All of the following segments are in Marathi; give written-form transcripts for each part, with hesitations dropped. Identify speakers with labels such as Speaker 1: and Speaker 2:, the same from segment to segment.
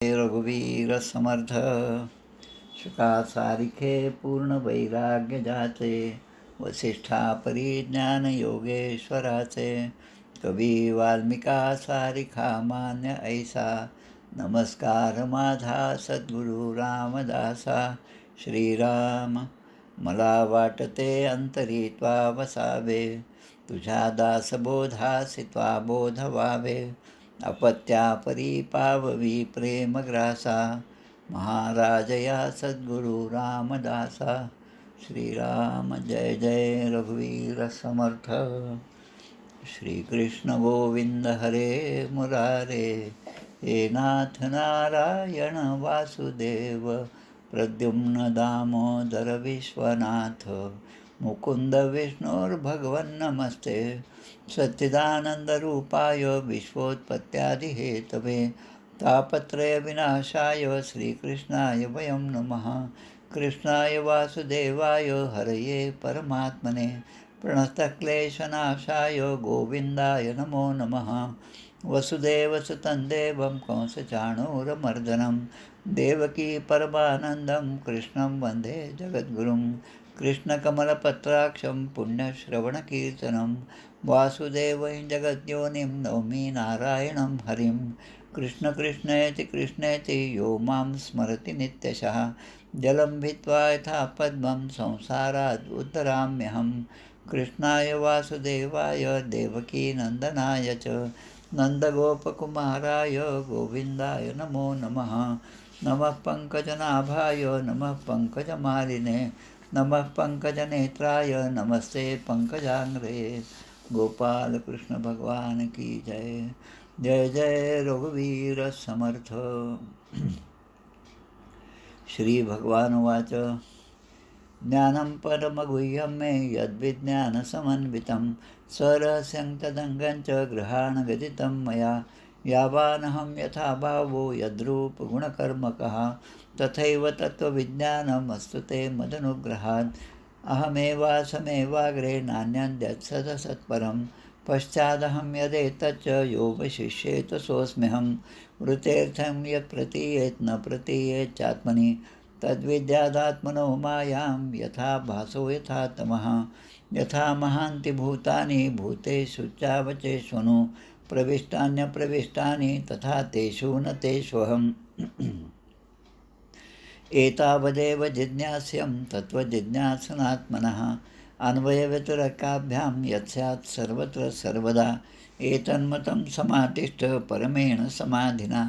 Speaker 1: रघुवीर समर्थ शुका सारिखे पूर्ण वैराग्य जाचे वसिष्ठा परिज्ञान योगेश्वराचे कवी वाल्मिका सारिखा मान्य ऐसा नमस्कार माझा सद्गुरु रामदासा श्रीराम मला वाटते अंतरी त्वा वसावे तुझ्या दासबोधासी त्वा बोध व्हावे अपत्या परिपाववी प्रेमग्रासा महाराज या सद्गुरु रामदासा श्रीराम जय जय रघुवीर समर्थ श्रीकृष्ण गोविंद हरे मुरारे हे नाथ नारायण वासुदेव प्रद्युम्न दामोदर विश्वनाथ मुकुंद विष्णुर्भगवन् नमस्ते सच्चिदानन्दरूपाय विश्वोत्पत्त्यादिहेतवे तापत्रयविनाशाय श्रीकृष्णाय वयं नमः कृष्णाय वासुदेवाय हरये परमात्मने प्रणतक्लेशनाशाय गोविन्दाय नमो नमः वसुदेवसुतं देवं कंसचाणूरमर्दनं देवकी परमानन्दं कृष्णं वन्दे जगद्गुरुं कृष्णकमलपत्राक्षं पुण्यश्रवणकीर्तनं वासुदेवं जगद्योनिं नौमि नारायणं हरिं कृष्ण कृष्णेति कृष्णेति यो मां स्मरति नित्यशः जलं भित्त्वा यथा पद्मं संसारात् उद्धराम्यहं कृष्णाय वासुदेवाय देवकीनन्दनाय च नन्दगोपकुमाराय गोविन्दाय नमो नमः नमः पङ्कजनाभाय नमः पङ्कजमालिने नमः पङ्कजनेत्राय नमस्ते पङ्कजाङ्ग्रे गोपाल कृष्ण भगवान की जय जय जय रघुवीर समर्थ श्री भगवानुवाच ज्ञानं परमगुह्यं मे यद्विज्ञानसमन्वितं स्वरहस्यं तदङ्गं च गृहाणगदितं मया यावानहं यथा भावो यद्रूपगुणकर्मकः तथैव तत्त्वविज्ञानमस्तु ते मदनुग्रहात् अहमेवासमेवाग्रे नान्यद्यत्सदसत्परं पश्चादहं यदेतच्च योगशिष्येत सोऽस्म्यहं वृतेऽर्थं यत् प्रतीयेत् न प्रतीयेच्चात्मनि तद्विद्यादात्मनो मायां यथा भासो यथा तमः यथा महान्ति भूतानि भूतेषु चावचेष्वनु प्रविष्टान्यप्रविष्टानि तथा तेषु न तेष्वहम् एतावदेव जिज्ञास्यं तत्त्वजिज्ञासनात्मनः अन्वयव्यतिरेकाभ्यां यत्स्यात् सर्वत्र सर्वदा एतन्मतं समातिष्ठ परमेण समाधिना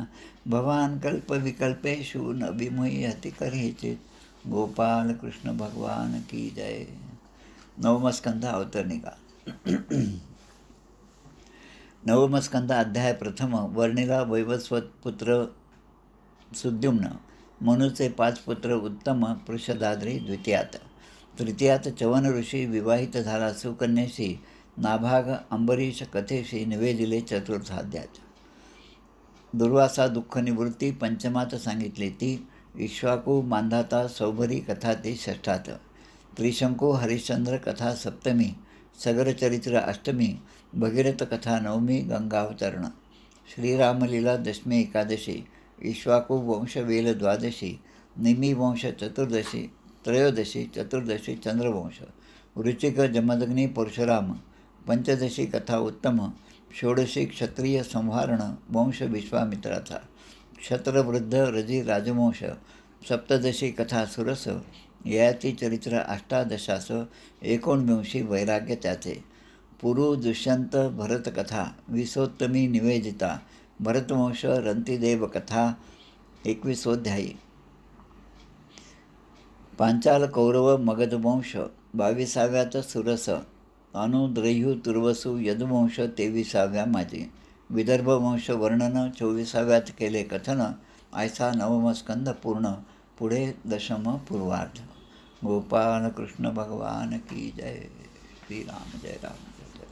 Speaker 1: भवान् कल्पविकल्पेषु न विमुह्यति करीचित् गोपाल कृष्ण भगवान की जय नवमस्कंध अवतरणिका नवमस्कंध अध्याय प्रथम वर्णिला वैवस्वत पुत्र सुद्युम्न मनुचे 5 पुत्र उत्तम पृषदाद्री द्वितीयात तृतीयात चवन ऋषी विवाहित झाला सुकन्येशी नाभाग अंबरीश कथेशी निवेदिले चतुर्थाध्यात दुर्वासा दुःखनिवृत्ती पंचमात सांगितली ती इक्ष्वाकू मांधाता सौभरी कथा ती षष्ठात त्रिशंकू हरिश्चंद्र कथा सप्तमी सगरचरित्र अष्टमी भगीरथ कथा नवमी गंगावतरण श्रीरामलीला दशमी एकादशी इक्ष्वाकू वंशवेल द्वादशी निमी वंश चतुर्दशी त्रयोदशी चतुर्दशी चंद्रवंश वृचिक जमदग्नी परशुराम पंचदशी कथा उत्तम षोडशी क्षत्रिय संहारण वंश विश्वामित्राचा क्षत्रवृद्ध रजी राजवंश सप्तदशी कथा सुरस ययाती चरित्र अष्टादशास एकोणविंशी वैराग्य त्याचे पुरु दुष्यंत भरतकथा विसोत्तमी निवेदिता भरतवंश रंतिदेव कथा 21ोऽध्यायी पांचाल कौरव मगधवंश 22व्यात सुरस अनुद्रयू तुर्वसु यदुवंश 23व्या माझी विदर्भवंश वर्णन 24व्यात केले कथन ऐसा नवमस्कंद पूर्ण पुढे दशम पूर्वार्ध गोपाल कृष्ण भगवान की जय श्रीराम जय राम जय जय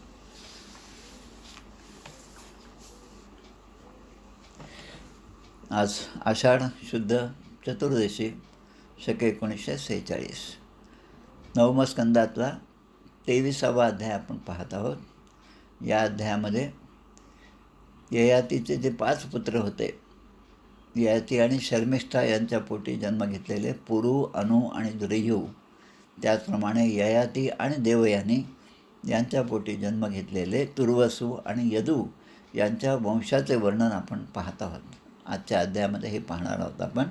Speaker 1: आज आषाढ शुद्ध चतुर्दशी शके 1946 नवमस्कंदातला 23वा अध्याय आपण पाहत आहोत. या अध्यायामध्ये ययातीचे जे 5 पुत्र होते ययाती आणि शर्मिष्ठा यांच्या पोटी जन्म घेतलेले पुरू, अनु आणि द्रयू, त्याचप्रमाणे ययाती आणि देवयानी यांच्या पोटी जन्म घेतलेले तुर्वसू आणि यदू यांच्या वंशाचे वर्णन आपण पाहत आहोत. आजच्या अध्यायामध्ये हे पाहणार आहोत आपण.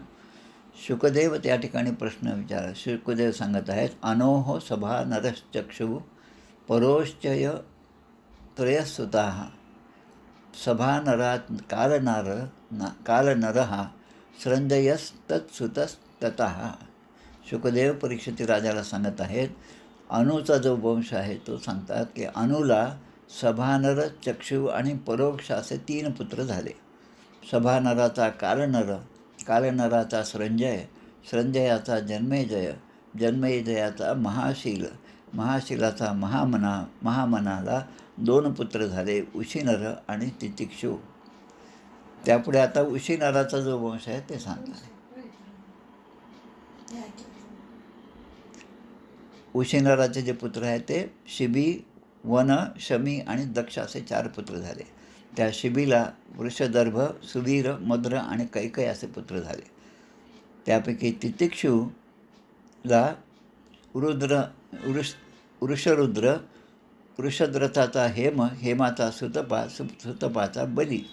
Speaker 1: शुकदेव त्या ठिकाणी प्रश्न विचार शुकदेव सांगत आहेत, अनोह सभा नरश्चक्षु परोश्चय त्रयसुता सभानरात कालनरः स्रंजयस्तत्सुतस्ततः. शुकदेव परीक्षित राजाला सांगत आहेत, अनुचा जो वंश आहे तो सांगतात की अनुला सभानर, चक्षु आणि परोक्ष असे 3 पुत्र झाले. सभानराचा कालनर, कालनराचा स्रंजय, स्रंजयाचा जन्मेजय, जन्मेजयाचा महाशील, महाशीलाचा महामनाला 2 पुत्र झाले, उशिनर आणि तितिक्षु. त्यापुढे आता उशिनराचा जो वंश आहे ते सांगतात. उशिनराचे जे पुत्र आहेत ते शिबी, वन, शमी आणि दक्ष असे 4 पुत्र झाले. त्या शिबीला वृषदर्भ, सुवीर, मद्र आणि कैकय असे पुत्र झाले. त्यापैकी तितिक्षूला वृषरुद्र, वृषद्रथाचा हेम, हेमाचा सुतपाचा बली.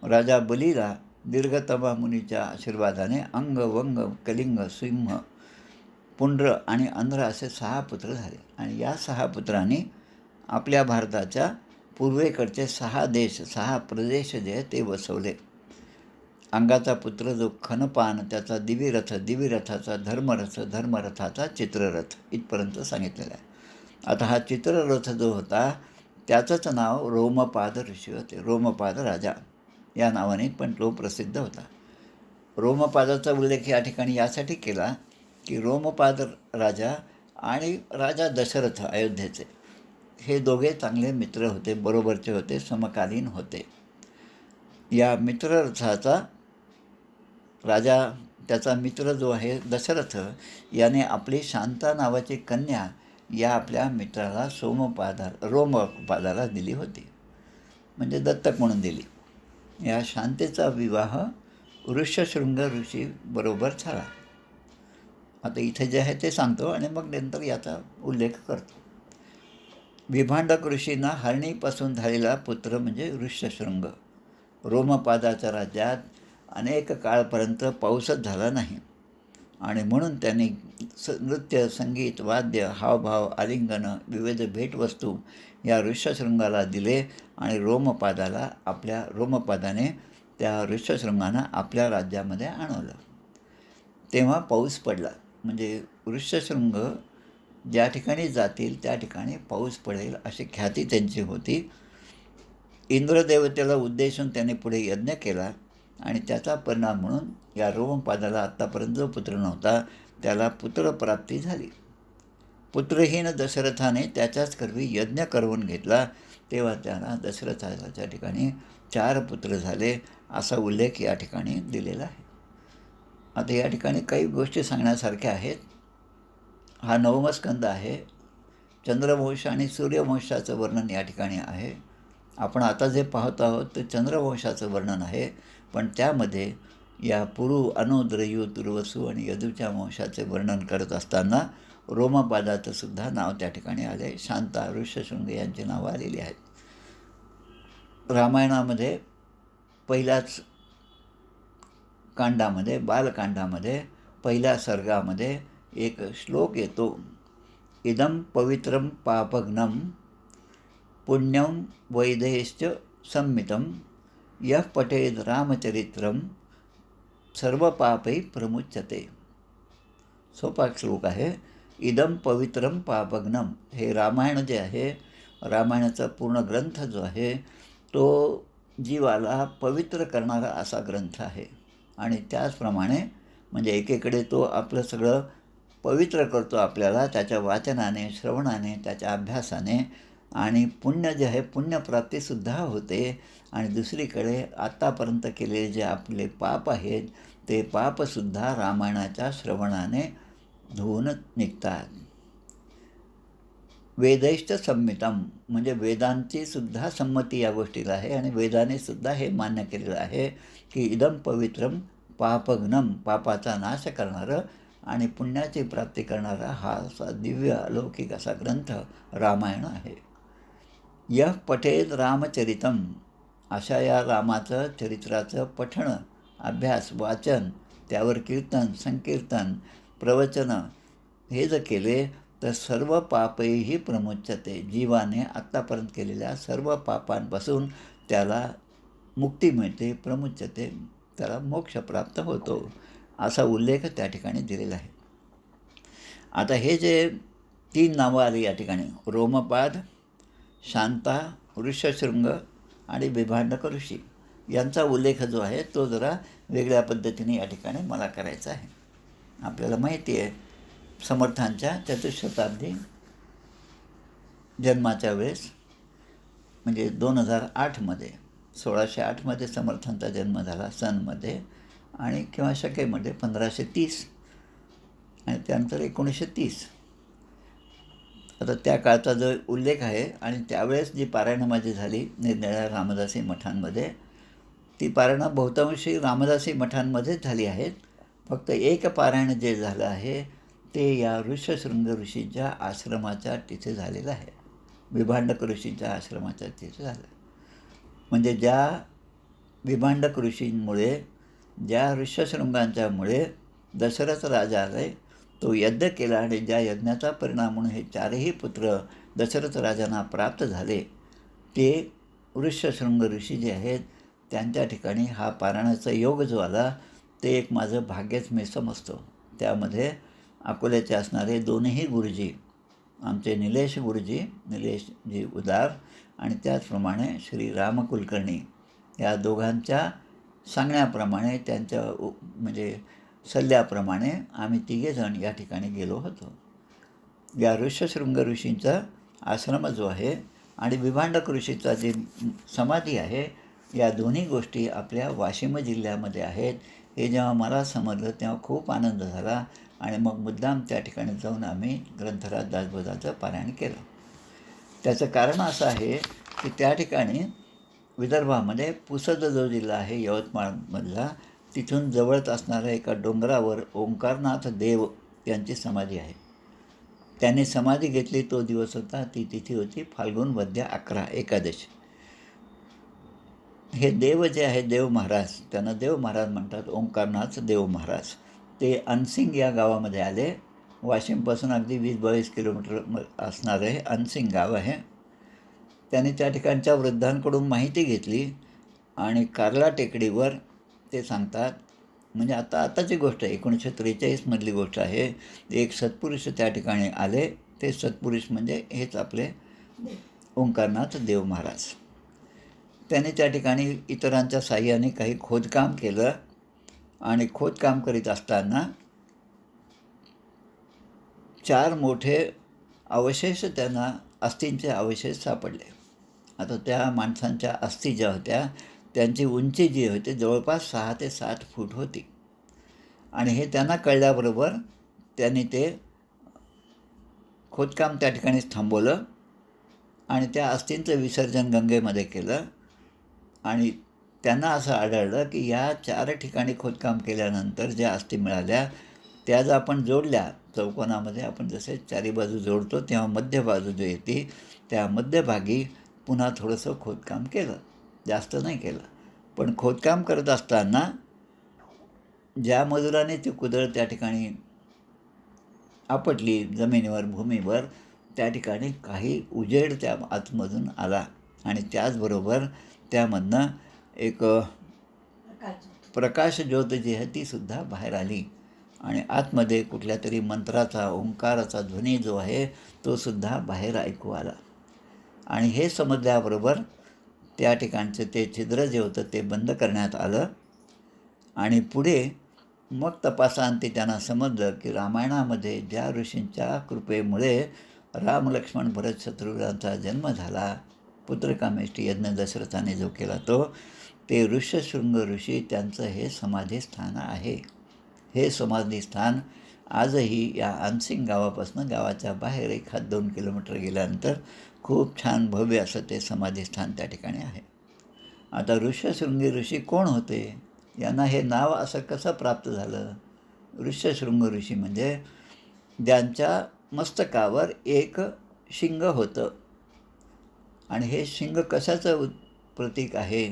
Speaker 1: राजा बलीला दीर्घतमा मुनीच्या आशीर्वादाने अंग, वंग, कलिंग, सिंह, पुंड्र आणि अंध्र असे 6 पुत्र झाले. आणि या 6 पुत्रांनी आपल्या भारताच्या पूर्वेकडचे 6 देश, 6 प्रदेश जे ते वसवले. अंगाचा पुत्र जो खनपान, त्याचा दिविरथ, दिविरथाचा धर्मरथ, धर्मरथाचा चित्ररथ, इथपर्यंत सांगितलेलं आहे. आता हा चित्ररथ जो होता त्याचंच नाव रोमपाद ऋषी होते. रोमपाद राजा या नावाने पण तो प्रसिद्ध होता. रोमपादाचा उल्लेख या ठिकाणी यासाठी केला की रोमपाद राजा आणि राजा दशरथ अयोध्येचे हे दोघे चांगले मित्र होते, बरोबरचे होते, समकालीन होते. या मित्ररथाचा राजा, त्याचा मित्र जो आहे दशरथ, याने आपली शांता नावाची कन्या या आपल्या मित्राला रोमपादाला दिली होती, म्हणजे दत्तक म्हणून दिली. या शांतेचा विवाह ऋष्यशृंग ऋषी बरोबर झाला. आता इथे जे आहे ते सांगतो आणि मग नंतर याचा उल्लेख करतो. विभांडक ऋषींना हरणीपासून झालेला पुत्र म्हणजे ऋष्यशृंग. रोमपादाच्या राज्यात अनेक काळपर्यंत पाऊसच झाला नाही आणि म्हणून त्यांनी नृत्य, संगीत, वाद्य, हावभाव, आलिंगन, विविध भेटवस्तू या ऋष्यशृंगाला दिले आणि रोमपादाने त्या ऋष्यशृंगांना आपल्या राज्यामध्ये आणवलं. तेव्हा पाऊस पडला. म्हणजे ऋष्यशृंग ज्या ठिकाणी जातील त्या ठिकाणी पाऊस पडेल अशी ख्याती त्यांची होती. इंद्रदेवतेला उद्देशून त्याने पुढे यज्ञ केला आणि त्याचा परिणाम म्हणून या रोमपादाला आत्तापर्यंत जो पुत्र नव्हता त्याला पुत्रप्राप्ती झाली. पुत्रहीन दशरथाने त्याच्याच करवी यज्ञ करवून घेतला, तेव्हा त्याला दशरथाच्या ठिकाणी 4 पुत्र झाले असा उल्लेख या ठिकाणी दिलेला आहे. आता या ठिकाणी काही गोष्टी सांगण्यासारख्या आहेत. हा 9वा स्कंद आहे. चंद्रवंश आणि सूर्यवंशाचं वर्णन या ठिकाणी आहे. आपण आता जे पाहत आहोत ते चंद्रवंशाचं वर्णन आहे, पण त्यामध्ये या पुरू, अनु, द्रयू, तुर्वसू आणि यदूच्या वंशाचे वर्णन करत असताना रोमपादाचं सुद्धा नाव त्या ठिकाणी आले. शांता, ऋष्यशृंग यांची नावं आलेली आहेत. रामायणामध्ये पहिल्याच कांडामध्ये, बालकांडामध्ये पहिल्या सर्गामध्ये एक श्लोक येतो. इदं पवित्रं पापघ्नं पुण्यं वैदेश्च संमितं यः पठेद रामचरित्रं सर्व पापै प्रमुच्यते. सोपा श्लोक आहे. इदं पवित्रं पापघ्नं, हे रामायण जे आहे, रामायणाचा पूर्ण ग्रंथ जो आहे तो जीवाला पवित्र करणारा असा ग्रंथ आहे. आणि त्याचप्रमाणे म्हणजे एकीकडे तो आपलं सगळं पवित्र करतो आपल्याला त्याच्या वाचनाने, श्रवणाने, त्याच्या अभ्यासाने, आणि पुण्य जे आहे पुण्यप्राप्तीसुद्धा होते. आणि दुसरीकडे आत्तापर्यंत केलेले जे आपले पाप आहेत ते पापसुद्धा रामायणाच्या श्रवणाने धुवून निघतात. वेदैश्च संमितम, म्हणजे वेदांची सुद्धा संमती या गोष्टीला आहे आणि वेदाने सुद्धा हे मान्य केलेलं आहे की इदं पवित्रं पापघ्नम, पापाचा नाश करणारं आणि पुण्याची प्राप्ती करणारा हा असा दिव्य अलौकिक असा ग्रंथ रामायण आहे. यः पठेद रामचरितम, अशा या रामाचं चरित्राचं पठण, अभ्यास, वाचन, त्यावर कीर्तन, संकीर्तन, प्रवचन हे जर केले तर सर्व पापैही प्रमुच्यते, जीवाने आत्तापर्यंत केलेल्या सर्व पापांपासून त्याला मुक्ती मिळते, प्रमुच्यते, त्याला मोक्ष प्राप्त होतो, असा उल्लेख त्या ठिकाणी दिलेला आहे. आता हे जे 3 नावं आली या ठिकाणी, रोमपाद, शांता, ऋष्यशृंग आणि बिभांडक ऋषी, यांचा उल्लेख जो आहे तो जरा वेगळ्या पद्धतीने या ठिकाणी मला करायचा आहे. आपल्याला माहिती आहे समर्थांच्या चतुशताब्दी जन्माच्या वेळेस, म्हणजे 2008मध्ये 1608मध्ये समर्थांचा जन्म झाला सनमध्ये, आणि किंवा शकेमध्ये 1530, आणि त्यानंतर 1930. आता त्या काळचा जो उल्लेख आहे, आणि त्यावेळेस जी पारायणं माझी झाली निरनिराळ्या रामदासी मठांमध्ये, ती पारायणं बहुतांशी रामदासी मठांमध्येच झाली आहेत. फक्त एक पारायण जे झालं आहे ते या ऋष्यशृंग ऋषींच्या आश्रमाच्या तिथे झालेलं आहे, बिभांडक ऋषींच्या आश्रमाच्या तिथे झालं. म्हणजे ज्या बिभांडक ऋषींमुळे, ज्या ऋष्यशृंगांच्यामुळे दशरथ राजा आले, तो यज्ञ केला, आणि ज्या यज्ञाचा परिणाम म्हणून हे 4ही पुत्र दशरथ राजांना प्राप्त झाले, ते ऋष्यशृंग ऋषी जे आहेत त्यांच्या ठिकाणी हा पारायणाचा योग जो आला ते एक माझं भाग्यच मी समजतो. त्यामध्ये अकोल्याचे असणारे 2ही गुरुजी, आमचे निलेश गुरुजी, निलेशजी उदार, आणि त्याचप्रमाणे श्री राम कुलकर्णी, या दोघांच्या सांगण्याप्रमाणे, त्यांच्या म्हणजे सल्ल्याप्रमाणे आम्ही 3 जण या ठिकाणी गेलो होतो. या ऋष्यशृंग ऋषींचा आश्रम जो आहे आणि बिभांडक ऋषीचा जी समाधी आहे, या दोन्ही गोष्टी आपल्या वाशिम जिल्ह्यामध्ये आहेत. हे जेव्हा मला समजलं तेव्हा खूप आनंद झाला, आणि मग मुद्दाम त्या ठिकाणी जाऊन आम्ही ग्रंथराज दासबोधाचं पारायण केलं. त्याचं कारण असं आहे की त्या ठिकाणी विदर्भामध्ये पुसद जो जिल्हा आहे यवतमाळमधला, तिथून जवळच असणाऱ्या एका डोंगरावर ओंकारनाथ देव यांची समाधी आहे. त्यांनी समाधी घेतली तो दिवस होता, ती तिथी होती फाल्गुन वद्य 11 एकादशी. हे देव जे आहे, देव महाराज, त्यांना देव महाराज म्हणतात, ओंकारनाथ देव महाराज, ते अनसिंग या गावामध्ये आले. वाशिमपासून अगदी 20-22 किलोमीटर असणारं हे अनसिंग गाव आहे. त्यांनी त्या ठिकाणच्या वृद्धांकडून माहिती घेतली, आणि कार्ला टेकडीवर ते सांगतात, म्हणजे आताची गोष्ट आहे, 1943मधली गोष्ट आहे. एक सत्पुरुष त्या ठिकाणी आले. ते सत्पुरुष म्हणजे हेच आपले ओंकारनाथ देव महाराज. त्यांनी त्या ठिकाणी इतरांच्या साह्याने काही खोदकाम केलं, आणि खोदकाम करीत असताना 4 मोठे अवशेष त्यांना, अस्थींचे अवशेष सापडले. आता त्या माणसांच्या अस्थी ज्या होत्या त्यांची उंची जी होती जवळपास 6 ते 7 फूट होती. आणि हे त्यांना कळल्याबरोबर त्यांनी ते खोदकाम त्या ठिकाणीच थांबवलं, आणि त्या अस्थींचं विसर्जन गंगेमध्ये केलं. आणि त्यांना असं आढळलं की या 4 ठिकाणी खोदकाम केल्यानंतर ज्या अस्थी मिळाल्या त्या जर आपण जोडल्या चौकोनामध्ये, आपण जसे 4ही बाजू जोडतो तेव्हा मध्यबाजू जो येते त्या मध्यभागी पुन्हा थोडंसं खोदकाम केलं, जास्त नाही केलं. पण खोदकाम करत असताना ज्या मजुराने ती कुदळ त्या ठिकाणी आपटली जमिनीवर, भूमीवर, त्या ठिकाणी काही उजेड त्या आतमधून आला, आणि त्याचबरोबर त्यामधनं एक प्रकाश ज्योत जी आहे ती सुद्धा बाहेर आली, आणि आतमध्ये कुठल्या तरी मंत्राचा, ओंकाराचा ध्वनी जो आहे तो सुद्धा बाहेर ऐकू आला. आणि हे समजल्याबरोबर त्या ठिकाणचं ते छिद्र जे होतं ते बंद करण्यात आलं. आणि पुढे मग तपासांती त्यांना समजलं की रामायणामध्ये ज्या ऋषींच्या कृपेमुळे राम, लक्ष्मण, भरत, शत्रुघ्नांचा जन्म झाला, पुत्रकामेष्टी यज्ञ दशरथाने जो केला तो, ते ऋष्यशृंग ऋषी त्यांचं हे समाधीस्थान आहे. हे समाधीस्थान आजही या अनसिंग गावापासून गावाच्या बाहेर 1-2 किलोमीटर गेल्यानंतर खूप छान भव्य असं ते समाधीस्थान त्या ठिकाणी आहे. आता ऋष्यशृंगी ऋषी कोण होते यांना हे नाव असं कसं प्राप्त झालं? ऋष्यशृंग ऋषी म्हणजे ज्यांच्या मस्तकावर एक शिंग होतं. आणि हे शिंग कशाचं प्रतीक आहे?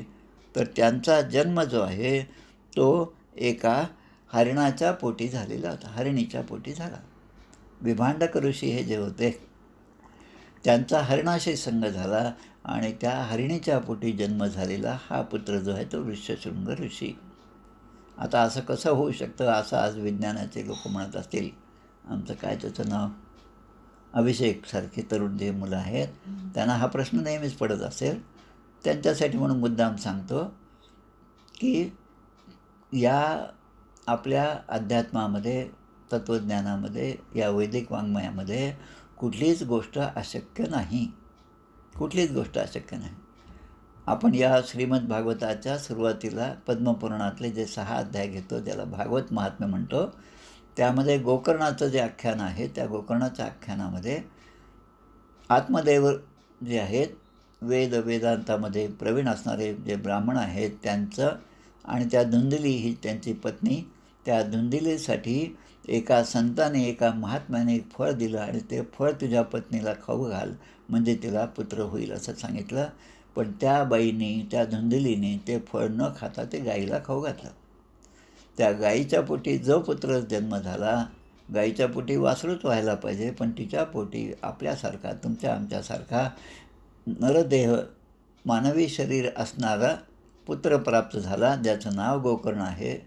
Speaker 1: तर त्यांचा जन्म जो आहे तो एका हरिणाच्या पोटी झालेला होता, हरिणीच्या पोटी झाला. विभांडक ऋषी हे जे होते त्यांचा हरिणाशी संग झाला आणि त्या हरिणीच्या पोटी जन्म झालेला हा पुत्र जो आहे तो ऋष्यशृंग ऋषी. आता असं कसं होऊ शकतं असं आज विज्ञानाचे लोक म्हणत असतील. आमचं काय त्याचं नाव, अभिषेक सारखे तरुण जे मुलं आहेत त्यांना हा प्रश्न नेहमीच पडत असेल. त्यांच्यासाठी म्हणून मुद्दाम सांगतो की या आपल्या अध्यात्मामध्ये, तत्त्वज्ञानामध्ये, या वैदिक वाङ्मयामध्ये कुठलीच गोष्ट अशक्य नाही, कुठलीच गोष्ट अशक्य नाही. आपण या श्रीमद भागवताच्या सुरुवातीला पद्मपुराणातले जे 6 अध्याय घेतो ज्याला भागवत महात्म्य म्हणतो, त्यामध्ये गोकर्णाचं जे आख्यान आहे त्या गोकर्णाच्या आख्यानामध्ये आत्मदेव जे आहेत, वेदांतामध्ये प्रवीण असणारे जे ब्राह्मण आहेत त्यांचं आणि त्या धुंदली ही त्यांची पत्नी, त्या धुंदलीसाठी एका संताने, एका महात्म्याने एक फळ दिलं आणि ते फळ तुझ्या पत्नीला खाऊ घाल म्हणजे तिला पुत्र होईल असं सांगितलं. पण त्या बाईने, त्या धुंदलीने ते फळ न खाता ते गाईला खाऊ घातलं. त्या गाईच्या पोटी जो पुत्र जन्म झाला, गाईच्या पोटी वासरूच व्हायला पाहिजे, पण तिच्या पोटी आपल्यासारखा, तुमच्या आमच्यासारखा नरदेह, मानवी शरीर असणारा पुत्र प्राप्त झाला ज्याचं नाव गोकर्ण आहे.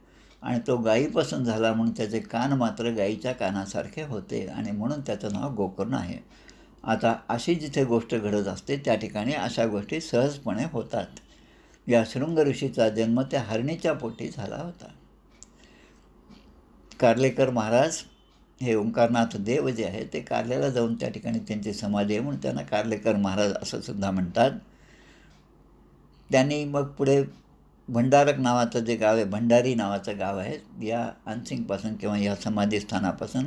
Speaker 1: आणि तो गाईपासून झाला म्हणून त्याचे कान मात्र गाईच्या कानासारखे होते आणि म्हणून त्याचं नाव गोकर्ण आहे. आता अशी जिथे गोष्ट घडत असते त्या ठिकाणी अशा गोष्टी सहजपणे होतात. या शृंग ऋषीचा जन्म त्या हरणीच्या पोटी झाला होता. कार्लेकर महाराज हे ओंकारनाथ देव जे आहे ते कार्ल्याला जाऊन त्या ठिकाणी त्यांची समाधी आहे म्हणून त्यांना कार्लेकर महाराज असं सुद्धा म्हणतात. त्यांनी मग पुढे भंडारक नावाचं जे गाव आहे, भंडारी नावाचं गाव आहे, या अनसिंगपासून किंवा या समाधीस्थानापासून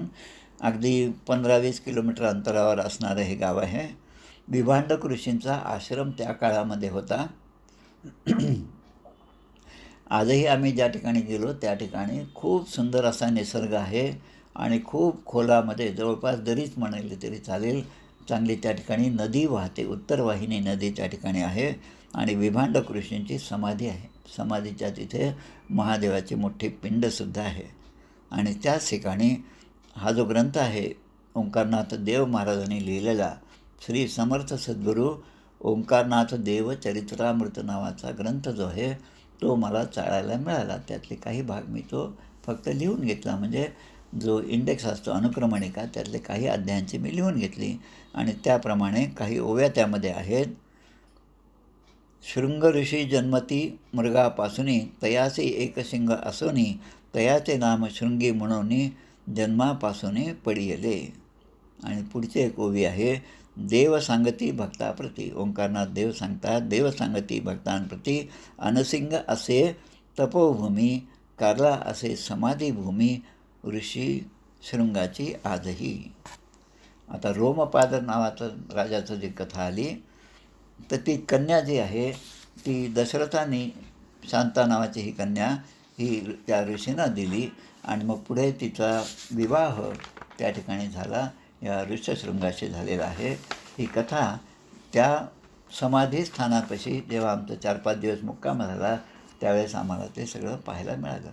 Speaker 1: अगदी 15-20 किलोमीटर अंतरावर असणारं हे गाव आहे. विभांडक ऋषींचा आश्रम त्या काळामध्ये होता. आजही आम्ही ज्या ठिकाणी गेलो त्या ठिकाणी खूप सुंदर असा निसर्ग आहे आणि खूप खोलामध्ये, जवळपास दरीच म्हणाली तरी चालेल, चांगली त्या ठिकाणी नदी वाहते, उत्तरवाहिनी नदी त्या ठिकाणी आहे आणि विभांडक ऋषींची समाधी आहे. समाधीच्या तिथे महादेवाची मोठी पिंडसुद्धा आहे. आणि त्याच ठिकाणी हा जो ग्रंथ आहे ओंकारनाथ देव महाराजांनी लिहिलेला श्री समर्थ सद्गुरू ओंकारनाथ देव चरित्रामृत नावाचा ग्रंथ जो आहे तो मला चाळायला मिळाला. त्यातले काही भाग मी तो फक्त लिहून घेतला, म्हणजे जो इंडेक्स असतो अनुक्रमणिका त्यातले काही अध्यायांची मी लिहून घेतली आणि त्याप्रमाणे काही ओव्या त्यामध्ये आहेत. शृंग ऋषी जन्मती मृगापासूनी तयासी एकशिंग असोनी तयाचे नाम शृंगी म्हणून जन्मापासून पडियले. आणि पुढचे एक ओवी आहे. देव सांगती भक्ताप्रती, ओंकारनाथ देव सांगतात, देव सांगती भक्तांप्रती अनसिंग असे तपोभूमी, कारला असे समाधीभूमी, ऋषी शृंगाची आजही. आता रोमपाद नावाचं राजाचं जी कथा आली तर ती कन्या जी आहे ती दशरथाने, शांता नावाची ही कन्या ही त्या ऋषींना दिली आणि मग पुढे तिचा विवाह त्या ठिकाणी झाला, या ऋष्यशृंगाशी झालेला आहे. ही कथा त्या समाधीस्थानापाशी जेव्हा आमचं 4-5 दिवस मुक्काम झाला त्यावेळेस आम्हाला ते सगळं पाहायला मिळालं.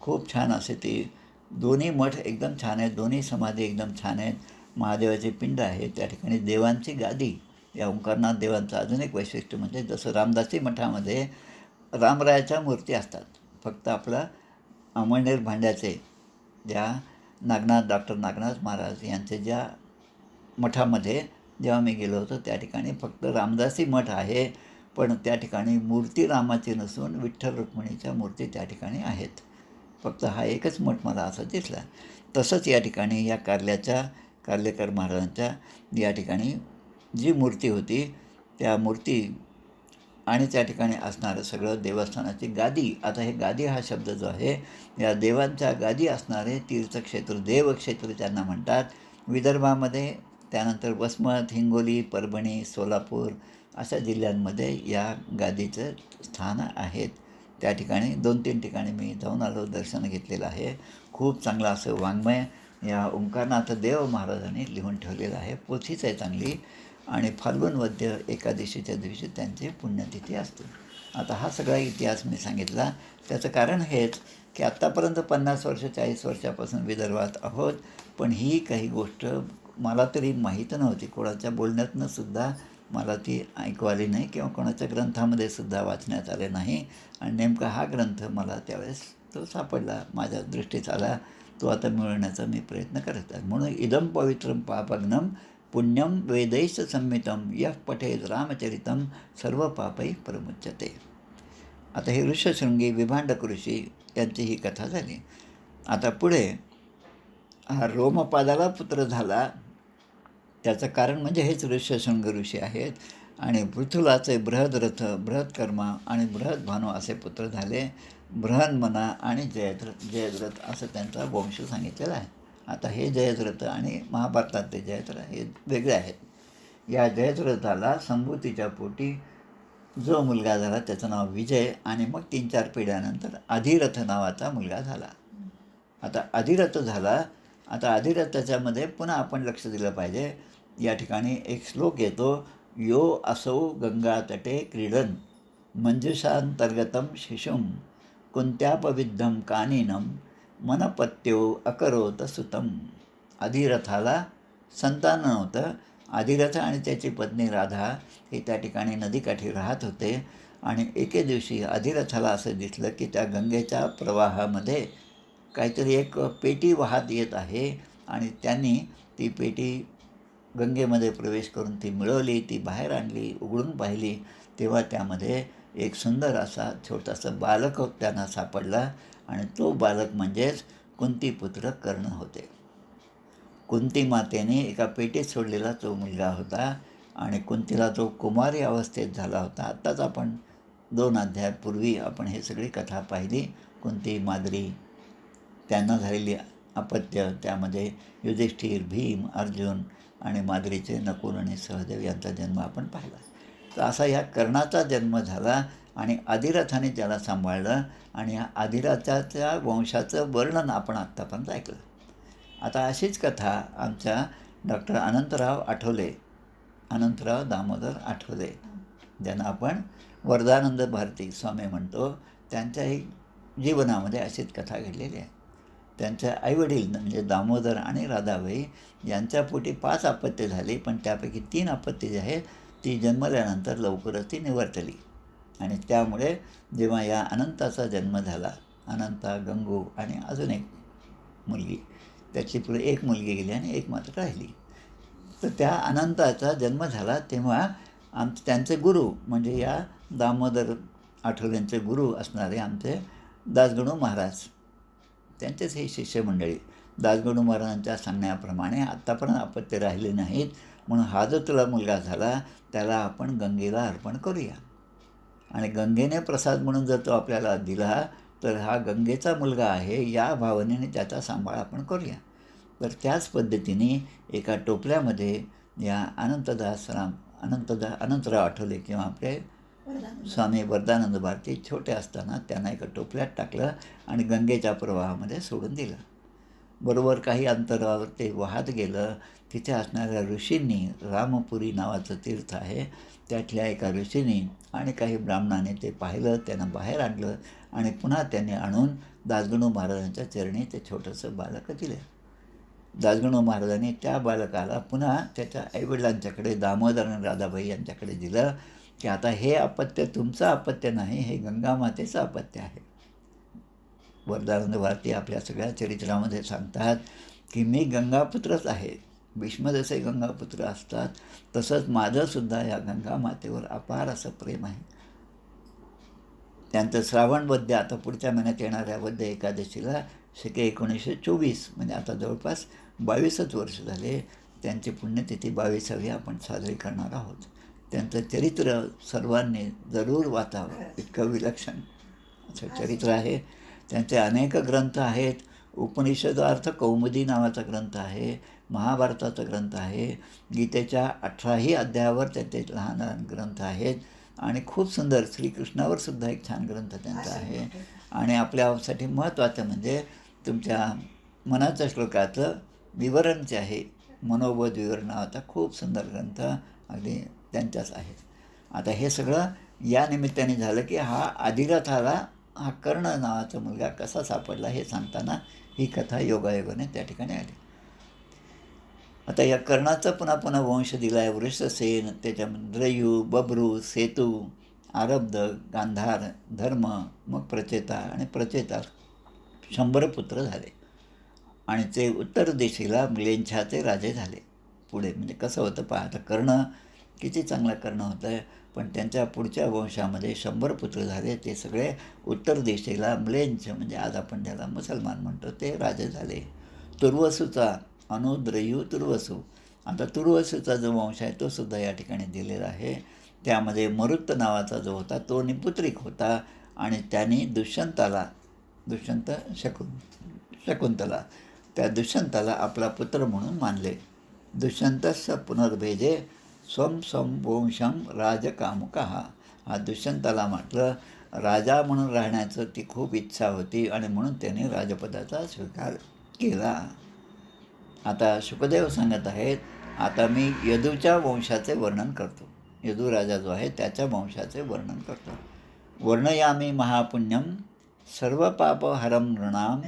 Speaker 1: खूप छान असे ती दोन्ही मठ एकदम छान आहेत, दोन्ही समाधी एकदम छान आहेत. महादेवाची पिंड आहे त्या ठिकाणी, देवांची गादी. या ओंकारनाथ देवांचं अजून एक वैशिष्ट्य म्हणजे जसं रामदासी मठामध्ये रामरायाच्या मूर्ती असतात, फक्त आपला अमळनेर भांड्याचे ज्या डॉक्टर नागनाथ महाराज यांचे ज्या मठामध्ये जेव्हा मी गेलो होतो त्या ठिकाणी फक्त रामदासी मठ आहे, पण त्या ठिकाणी मूर्ती रामाची नसून विठ्ठल रुक्मिणीच्या मूर्ती त्या ठिकाणी आहेत. फक्त हा एकच मठ मला असा दिसला. तसंच या ठिकाणी या कार्लेकर महाराजांच्या या ठिकाणी जी मूर्ती होती त्या मूर्ती आणि त्या ठिकाणी असणारं सगळं देवस्थानाची गादी. आता हे गादी हा शब्द जो आहे या देवांच्या गादी असणारे तीर्थक्षेत्र, देवक्षेत्र त्यांना म्हणतात. विदर्भामध्ये, त्यानंतर वसमत, हिंगोली, परभणी, सोलापूर अशा जिल्ह्यांमध्ये या गादीचं स्थान आहेत. त्या ठिकाणी 2-3 ठिकाणी मी जाऊन आलो, दर्शन घेतलेलं आहे. खूप चांगलं असं वाङ्मय या ओंकारनाथ देव महाराजांनी लिहून ठेवलेलं आहे. पोथीच आहे चांगली. आणि फाल्गुन वद्य एकादशीच्या दिवशी त्यांची पुण्यतिथी असते. आता हा सगळा इतिहास मी सांगितला. त्याचं कारण हेच की आत्तापर्यंत 50 वर्ष 40 वर्षापासून विदर्भात आहोत, पण ही काही गोष्ट मला तरी माहीत नव्हती. कोणाच्या बोलण्यातनं सुद्धा मला ती ऐकू आली नाही किंवा कोणाच्या ग्रंथामध्ये सुद्धा वाचण्यात आले नाही. आणि नेमका हा ग्रंथ मला त्यावेळेस तो सापडला, माझ्या दृष्टीस आला. तो आता मिळवण्याचा मी प्रयत्न करत आहे. म्हणून इदं पवित्रं पापघ्नं पुण्यं वेदैश्च संहितं यः पठेत रामचरितं सर्व पापै प्रमुच्यते. आता हे ऋष्यशृंगी विभांडक ऋषी यांची ही कथा झाली. आता पुढे हा रोमपादाला पुत्र झाला. त्याचं कारण म्हणजे हेच ऋष्यशृंग ऋषी आहेत. आणि पृथुलाचे बृहद्रथ, बृहत्कर्मा आणि बृहद्भानू असे पुत्र झाले. बृहन्मना आणि जयद्रथ असं त्यांचा वंश सांगितलेला आहे. आता हे जयद्रथ आणि महाभारतातले जयद्रथ हे वेगळे आहेत. या जयद्रथाला संभूतीच्या पोटी जो मुलगा झाला त्याचं नाव विजय, आणि मग 3-4 पिढ्यानंतर अधिरथ नावाचा मुलगा झाला. आता अधिरथ झाला. आता अधिरथाच्यामध्ये पुन्हा आपण लक्ष दिलं पाहिजे. या ठिकाणी एक श्लोक येतो, यो असौ गंगातटे क्रीडन मंजुषांतर्गतम शिशुम कुंत्यापविद्धम कानिनम मनपत्यो अकरोत सुतम. अधिरथाला संतान नव्हतं. अधिरथ आणि त्याची पत्नी राधा हे त्या ठिकाणी नदीकाठी राहत होते. आणि एके दिवशी अधिरथाला असं दिसलं की त्या गंगेच्या प्रवाहामध्ये काहीतरी एक पेटी वाहत येत आहे. आणि त्यांनी ती पेटी गंगेमध्ये प्रवेश करून ती मिळवली, ती बाहेर आणली, उघडून पाहिली. तेव्हा त्यामध्ये एक सुंदर असा छोटासा बालक त्यांना सापडला. आणि तो बालक म्हणजेच कुंतीपुत्र कर्ण होते. कुंती मातेने एका पेटीत सोडलेला तो मुलगा होता. आणि कुंतीला तो कुमारी अवस्थेत झाला होता. आत्ताच आपण 2 अध्यायापूर्वी आपण हे सगळी कथा पाहिली. कुंती, माद्री, त्यांना झालेली अपत्य, त्यामध्ये युधिष्ठिर, भीम, अर्जुन आणि माद्रीचे नकुल आणि सहदेव यांचा जन्म आपण पाहिला. तर असा ह्या कर्णाचा जन्म झाला. आणि अधिरथाने त्याला सांभाळलं. आणि ह्या अधिरथाच्या वंशाचं वर्णन आपण आत्तापर्यंत ऐकलं. आता अशीच कथा आमच्या डॉक्टर अनंतराव दामोदर आठवले, ज्यांना आपण वरदानंद भारती स्वामी म्हणतो, त्यांच्याही जीवनामध्ये अशीच कथा घडलेली आहे. त्यांच्या आईवडील म्हणजे दामोदर आणि राधाबाई यांच्या पोटी 5 अपत्ये झाली, पण त्यापैकी 3 अपत्ये जी आहेत ती जन्मल्यानंतर लवकरच ती निवर्तली. आणि त्यामुळे जेव्हा या अनंताचा जन्म झाला, अनंता, गंगू आणि अजून एक मुलगी, त्याची पुढे एक मुलगी गेली आणि एक मात्र राहिली. तर त्या अनंताचा जन्म झाला तेव्हा त्यांचे गुरु म्हणजे या दामोदर आठवलेंचे गुरु असणारे आमचे दासगणू महाराज, त्यांचेच हे शिष्यमंडळी, दासगणू महाराजांच्या सांगण्याप्रमाणे आत्तापर्यंत अपत्य राहिले नाहीत, म्हणून हा जो तुला मुलगा झाला त्याला आपण गंगेला अर्पण करूया. आणि गंगेने प्रसाद म्हणून जर तो आपल्याला दिला तर हा गंगेचा मुलगा आहे या भावनेने त्याचा सांभाळ आपण करूया. तर त्याच पद्धतीने एका टोपल्यामध्ये या अनंतराव आठवले किंवा आपले स्वामी वरदानंद भारती छोटे असताना त्यांना एका टोपल्यात टाकलं आणि गंगेच्या प्रवाहामध्ये सोडून दिलं. बरोबर काही अंतरावर ते वाहत गेलं. तिथे असणाऱ्या ऋषींनी, रामपुरी नावाचं तीर्थ आहे, त्यातल्या एका ऋषींनी आणि काही ब्राह्मणाने ते पाहिलं, त्यांना बाहेर आणलं आणि पुन्हा त्यांनी आणून दासगणू महाराजांच्या चरणी ते छोटंसं बालक दिलं. दासगणू महाराजांनी त्या बालकाला पुन्हा त्याच्या आईवडिलांच्याकडे, दामोदर आणि राधाबाई यांच्याकडे दिलं की आता हे अपत्य तुमचं अपत्य नाही, हे गंगामातेचं अपत्य आहे. वरदानंद भारती आपल्या सगळ्या चरित्रामध्ये सांगतात की मी गंगापुत्रच आहे. भीष्म जसे गंगापुत्र असतात तसंच माझंसुद्धा या गंगामातेवर अपार असं प्रेम आहे. त्यांचं श्रावण वद्य आता पुढच्या महिन्यात येणाऱ्या वद्य एकादशीला शके 1924 म्हणजे आता जवळपास 22च वर्ष झाले. त्यांची पुण्यतिथी 22वी आपण साजरी करणार आहोत. त्यांचं चरित्र सर्वांनी जरूर वाचावं, इतकं विलक्षण असं चरित्र आहे. त्यांचे अनेक ग्रंथ आहेत. उपनिषदार्थ कौमुदी नावाचा ग्रंथ आहे, महाभारताचा ग्रंथ आहे, गीतेच्या 18ही अध्यायावर त्यांचे लहान लहान ग्रंथ आहेत. आणि खूप सुंदर श्रीकृष्णावर सुद्धा एक छान ग्रंथ त्यांचा आहे. आणि आपल्यासाठी महत्त्वाचं म्हणजे तुमच्या मनाच्या श्लोकाचं विवरण जे आहे, मनोबोध विवरण नावाचा खूप सुंदर ग्रंथ अगदी त्यांच्याच आहे. आता हे सगळं या निमित्ताने झालं की हा अधिरथाला हा कर्ण नावाचा मुलगा कसा सापडला हे सांगताना ही कथा योगायोगाने त्या ठिकाणी आली. आता या कर्णाचा पुन्हा पुन्हा वंश दिला आहे. वृषसेन, त्याच्यामध्ये द्रयू, बब्रू, सेतू, आरब्ध, गांधार, धर्म, मग प्रचेता आणि प्रचेता 100 पुत्र झाले आणि ते उत्तर दिशेला म्लेच्छाचे राजे झाले. पुढे म्हणजे कसं होतं पहा, आता कर्ण किती चांगला कर्ण होतं आहे, पण त्यांच्या पुढच्या वंशामध्ये 100 पुत्र झाले. ते सगळे उत्तर दिशेला म्लेंछ म्हणजे आज आपण ज्याला मुसलमान म्हणतो ते राजे झाले. तुर्वसूचा अनुद्रयू तुर्वसू. आता तुर्वसूचा जो वंश आहे तो सुद्धा या ठिकाणी दिलेला आहे. त्यामध्ये मरुत नावाचा जो होता तो निपुत्रिक होता आणि त्यांनी दुष्यंत शकुंतला त्या दुष्यंताला आपला पुत्र म्हणून मानले. दुष्यंतस्य पुनर्भेजे स्वम वंशम राजकामुकः. हा दुष्यंताला म्हटलं राजा म्हणून राहण्याचं ती खूप इच्छा होती आणि म्हणून त्याने राजपदाचा स्वीकार केला. आता शुकदेव सांगत आहेत, आता मी यदूच्या वंशाचे वर्णन करतो. यदू राजा जो आहे त्याच्या वंशाचे वर्णन करतो. वर्णयामी महापुण्यम सर्व पापहरम नृणाम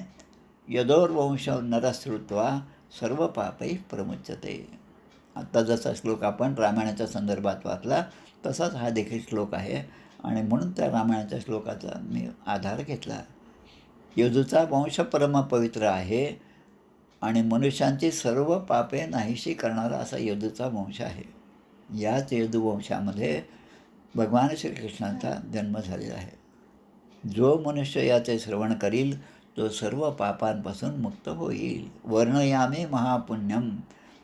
Speaker 1: यदोर्वंश नरश्रुत्वा सर्व पापै प्रमुच्यते. आत्ता जसा श्लोक आपण रामायणाच्या संदर्भात वाचला तसाच हा देखील श्लोक आहे आणि म्हणून त्या रामायणाच्या श्लोकाचा मी आधार घेतला. यदूचा वंश परमपवित्र आहे आणि मनुष्यांची सर्व पापे नाहीशी करणारा असा यदूचा वंश आहे. याच यदुवंशामध्ये भगवान श्रीकृष्णाचा जन्म झालेला आहे. जो मनुष्य याचे श्रवण करील तो सर्व पापांपासून मुक्त होईल. वर्णयामे महापुण्यम,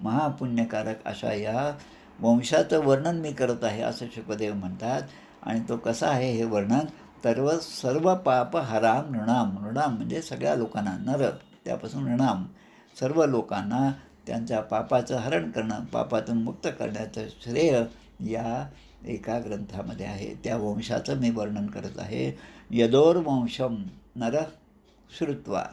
Speaker 1: महापुण्यकारक अशा या वंशाचं वर्णन मी करत आहे असं शुकदेव म्हणतात. आणि तो कसा आहे हे वर्णन, तर सर्व पाप हराम नृणाम. नृणाम म्हणजे सगळ्या लोकांना, नर त्यापासून नृणाम सर्व लोकांना त्यांच्या पापाचं हरण करणं, पापातून मुक्त करण्याचं श्रेय या एका ग्रंथामध्ये आहे. त्या वंशाचं मी वर्णन करत आहे. यदोर्वंशम नर श्रुत्वा.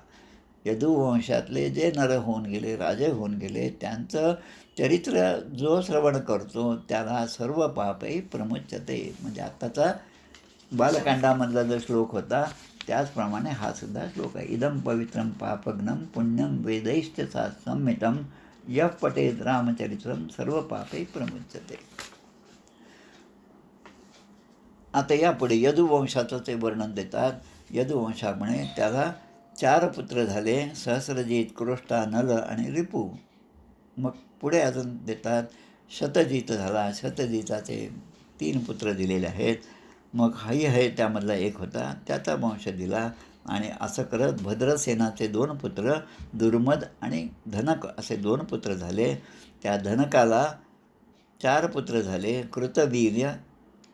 Speaker 1: यदुवंशातले जे नर होऊन गेले, राजे होऊन गेले, त्यांचं चरित्र जो श्रवण करतो त्याला सर्व पापही प्रमुच्यते. म्हणजे आत्ताचा बालकांडामधला जो श्लोक होता त्याचप्रमाणे हा सुद्धा श्लोक आहे. इदम पवित्रम पापग्नम पुण्यम वेदैश्च संमितम यः पठेद रामचरित्रम सर्व पापै प्रमुच्यते. आता यापुढे यदुवंशाचं ते वर्णन देतात. यदुवंशामुळे त्याला 4 पुत्र झाले, सहस्रजित, क्रोष्टा, नल आणि रिपू. मग पुढे अजून देतात शतजित झाला. शतजिताचे 3 पुत्र दिलेले आहेत. मग हई है त्यामधला एक होता, त्याचा वंश दिला. आणि असं करत भद्रसेनाचे 2 पुत्र दुर्मद आणि धनक असे 2 पुत्र झाले. त्या धनकाला 4 पुत्र झाले, कृतवीर्य,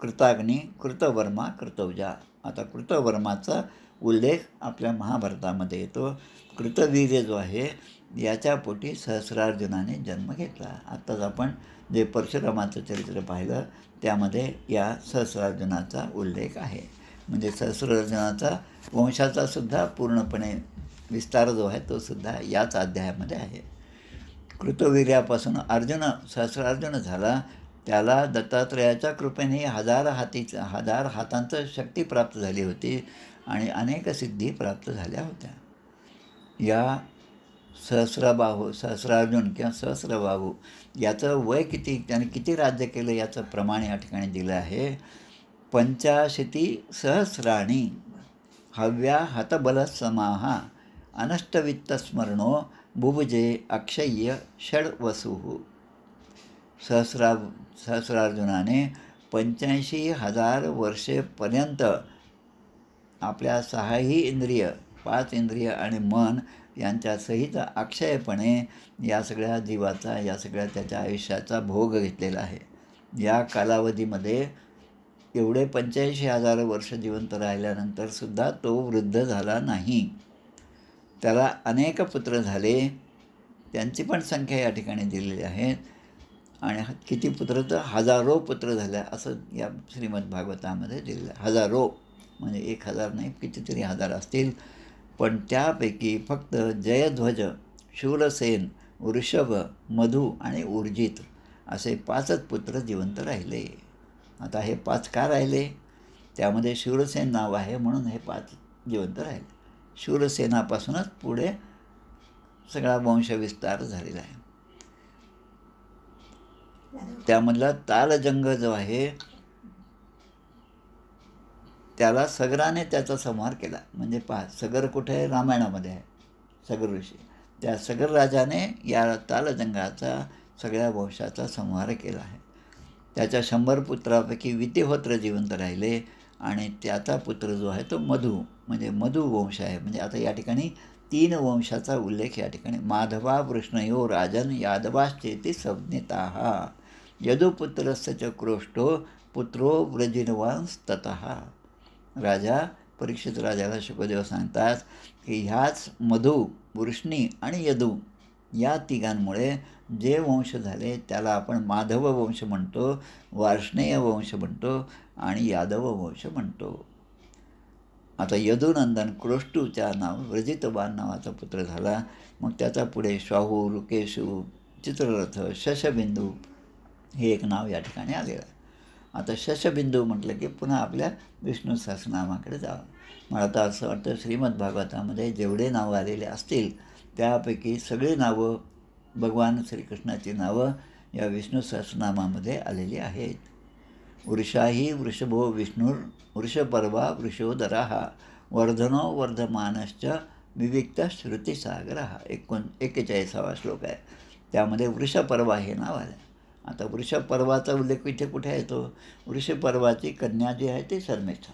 Speaker 1: कृताग्नी, कृतवर्मा, कृतौजा. आता कृतवर्माचा उल्लेख आपल्या महाभारतामध्ये येतो. कृतवीर्य जो आहे याच्या पोटी सहस्रार्जुनाने जन्म घेतला. आत्ताच आपण जे परशुरामाचं चरित्र पाहिलं त्यामध्ये या सहस्रार्जुनाचा उल्लेख आहे. म्हणजे सहस्रार्जुनाचा वंशाचा सुद्धा पूर्णपणे विस्तार जो आहे तो सुद्धा याच अध्यायामध्ये आहे. कृतवीर्यापासून सहस्रार्जुन झाला. त्याला दत्तात्रेयाच्या कृपेने 1000 हातांचं शक्ती प्राप्त झाली होती आणि अनेक सिद्धी प्राप्त झाल्या होत्या. या सहस्रार्जुन किंवा सहस्रबाहू याचं वय किती, त्याने किती राज्य केलं याचं प्रमाण या ठिकाणी दिलं आहे. 85 सहस्राणी हव्या हतबलसमाहा अनष्टवित्तस्मरणो बुभुजे अक्षय्य षड्वसुः. सहस्रार्जुनाने 85,000 वर्षेपर्यंत आपल्या 6ही इंद्रिय, 5 इंद्रिय आणि मन यांच्यासहित अक्षयपणे या सगळ्या जीवाचा, या सगळ्या त्याच्या आयुष्याचा भोग घेतलेला आहे. या कालावधीमध्ये एवढे 85,000 वर्ष जिवंत राहिल्यानंतरसुद्धा तो वृद्ध झाला नाही. त्याला अनेक पुत्र झाले, त्यांची पण संख्या या ठिकाणी दिलेली आहे. आणि किती पुत्र तर हजारो पुत्र झाल्या असं या श्रीमद भागवतामध्ये दिलेलं आहे. हजारो म्हणजे 1000 नाही, कितीतरी हजार असतील. पण त्यापैकी फक्त जयध्वज, शूरसेन, वृषभ, मधु आणि उर्जित असे 5च पुत्र जिवंत राहिले. आता हे 5 का राहिले? त्यामध्ये शूरसेन नाव आहे म्हणून हे 5 जिवंत राहिले. शूरसेनापासूनच पुढे सगळा वंशविस्तार झालेला आहे. त्यामधला तालजंग जो आहे त्याला सगराने त्याचा संहार केला. म्हणजे पहा, सगर कुठे आहे? रामायणामध्ये आहे. सगर ऋषी, त्या सगर राजाने या तालजंगाचा सगळ्या वंशाचा संहार केला आहे. त्याच्या 100 पुत्रापैकी वितिहोत्र जिवंत राहिले आणि त्याचा पुत्र जो आहे तो मधु, म्हणजे मधु वंश आहे. म्हणजे आता या ठिकाणी 3 वंशाचा उल्लेख या ठिकाणी. माधवा वृष्णयो राजन यादवाश्चेती संज्ञिताः यदुपुत्रस्य च क्रोष्टो पुत्रो व्रजिनवांस्ततः. राजा परीक्षित राजाला शुकदेव सांगतात की ह्याच मधु, वृष्णी आणि यदू या तिघांमुळे जे वंश झाले त्याला आपण माधव वंश म्हणतो, वार्ष्णेय वंश म्हणतो आणि यादव वंश म्हणतो. आता यदुनंदन क्रोष्टूच्या नाव व्रजितवान नावाचा पुत्र झाला. मग त्याचा पुढे शाहू, रुकेशू, चित्ररथ, शशबिंदू हे एक नाव या ठिकाणी आलेलं आहे. आता शशबिंदू म्हटलं की पुन्हा आपल्या विष्णू सहस्रनामाकडे जावं. मला आता असं वाटतं श्रीमद भागवतामध्ये जेवढे नावं आलेले असतील त्यापैकी सगळी नावं, भगवान श्रीकृष्णाची नावं या विष्णू सहस्रनामामध्ये आलेली आहेत. वृषाही वृषभो विष्णुर वृषपर्वा वृषोदराः वर्धनो वर्धमानश्च विविक्त श्रुतिसागरः 41वा श्लोक आहे. त्यामध्ये वृषपर्वा हे नाव आलं. आता वृषपर्वाचा उल्लेख इथे कुठे येतो? वृषपर्वाची कन्या जी आहे ती शर्मिष्ठा,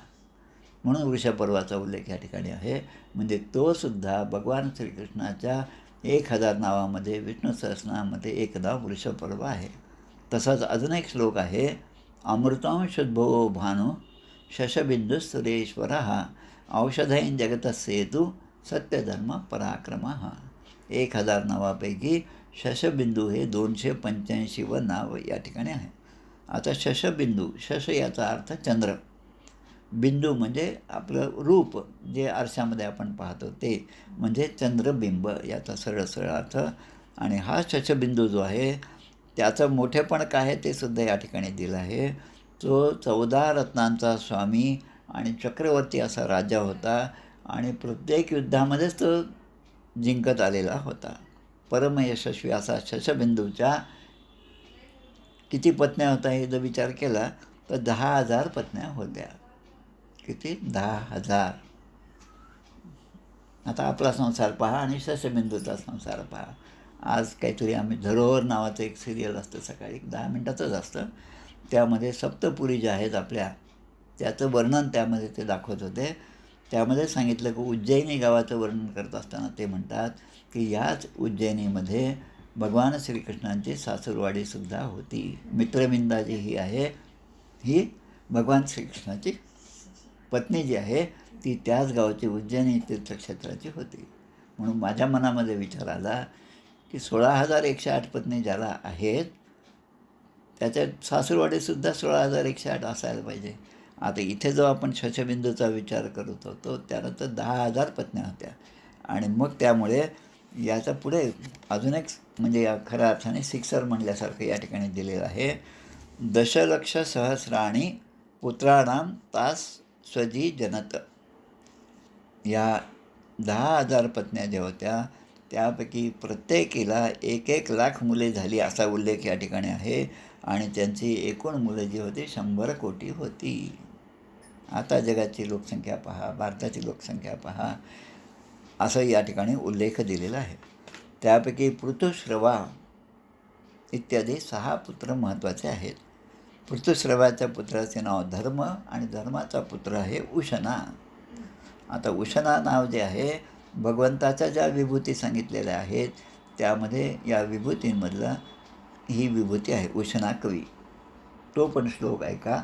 Speaker 1: म्हणून वृषपर्वाचा उल्लेख या ठिकाणी आहे. म्हणजे तो सुद्धा भगवान श्रीकृष्णाच्या 1000 नावामध्ये विष्णू सहस्रनामामध्ये एक नाव वृषपर्वा आहे. तसाच अजून एक श्लोक आहे, अमृतांशुद्भवो भानु शशबिंदू सुरेश्वरः औषधैन जगतस्येतु सत्यधर्म पराक्रमः. 1000 नावापैकी शशबिंदू हे 285व नाव या ठिकाणी आहे. आता शशबिंदू, शश याचा अर्थ चंद्र, बिंदू म्हणजे आपलं रूप जे आरशामध्ये आपण पाहतो ते म्हणजे चंद्रबिंब याचा सरळ सरळ अर्थ. आणि हा शशबिंदू जो आहे त्याचं मोठेपण काय आहे ते सुद्धा या ठिकाणी दिलं आहे. तो 14 रत्नांचा स्वामी आणि चक्रवर्ती असा राजा होता आणि प्रत्येक युद्धामध्येच तो जिंकत आलेला होता. परमयशस्वी असा शशबिंदूच्या किती पत्न्या होत्या हे जर विचार केला तर 10,000 पत्न्या होत्या. किती? 10,000. आता आपला संसार पहा आणि शशबिंदूचा संसार पहा. आज काहीतरी आम्ही धरोहर नावाचं एक सिरियल असतं, सकाळी 10 मिनिटाचंच असतं. त्यामध्ये सप्तपुरी ज्या आहेत आपल्या त्याचं वर्णन त्यामध्ये ते दाखवत होते. त्यामध्ये सांगितलं की उज्जैनी गावाचं वर्णन करत असताना ते म्हणतात की याच उज्जैनीमध्ये भगवान श्रीकृष्णांची सासूरवाडीसुद्धा होती. मित्रविंदा जी ही आहे ही भगवान श्रीकृष्णाची पत्नी जी आहे ती त्याच गावची उज्जैनी तीर्थक्षेत्राची होती. म्हणून माझ्या मनामध्ये विचार आला की 16,108 पत्नी ज्याला आहेत त्याच्यात सासूरवाडीसुद्धा 16,108 असायला पाहिजे. आता इथे जो आपण शशबिंदूचा विचार करत होतो त्यानं तर 10,000 पत्न्या होत्या. आणि मग त्यामुळे याचा पुढे अजून एक म्हणजे या खऱ्या अर्थाने सिक्सर म्हणल्यासारखं या ठिकाणी दिलेलं आहे. दशलक्ष सहस्राणी पुत्राणाम तास स्वजी जनत. या 10,000 पत्न्या ज्या होत्या त्यापैकी प्रत्येकीला 1 लाख मुले झाली असा उल्लेख या ठिकाणी आहे. आणि त्यांची एकूण मुलं जी होती 100 कोटी होती. आता जगाची लोकसंख्या पहा, भारताची लोकसंख्या पहा, असं या ठिकाणी उल्लेख दिलेला आहे. त्यापैकी पृथुश्रवा इत्यादी 6 पुत्र महत्त्वाचे आहेत. पृथुश्रवाच्या पुत्राचे नाव धर्म आणि धर्माचा पुत्र आहे उशना. आता उशना नाव जे आहे भगवंताच्या ज्या विभूती सांगितलेल्या आहेत त्यामध्ये या विभूतींमधला ही विभूती आहे उशना कवी. तो पण श्लोक ऐका.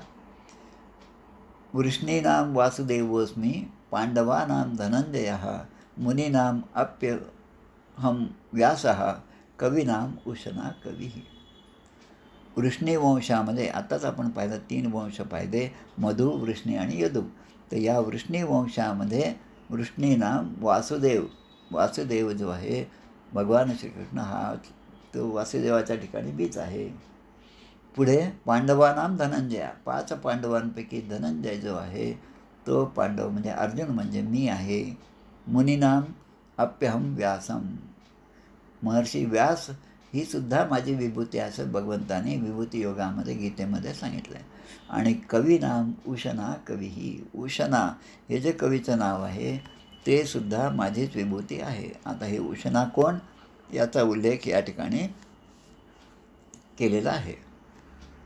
Speaker 1: वृष्णीनाम वासुदेवोऽस्मि पांडवानां धनंजयः मुनीनाम अप्यहम व्यासः कवीनाम उशना कवी. वृष्णी वंशामध्ये आताच आपण पाहिलं 3 वंश पाहिले, मधु, वृष्णी आणि यदू. तर या वृष्णी वंशामध्ये वृष्णी नाम वासुदेव जो आहे भगवान श्रीकृष्ण हा तो वासुदेवाच्या ठिकाणी बीज आहे. पुढे पांडवानाम धनंजया, 5 पांडवांपैकी धनंजय जो आहे तो पांडव म्हणजे अर्जुन म्हणजे मी आहे. मुनीनाम अप्यहम व्यासम, महर्षी व्यास ही सुद्धा माझी विभूती आहे असं भगवंताने विभूती योगामध्ये गीतेमध्ये सांगितलं आहे. आणि कवीनाम उशना कवीही, उशना हे जे कवीचं नाव आहे ते सुद्धा माझीच विभूती आहे. आता हे उशना कोण याचा उल्लेख या ठिकाणी केलेला आहे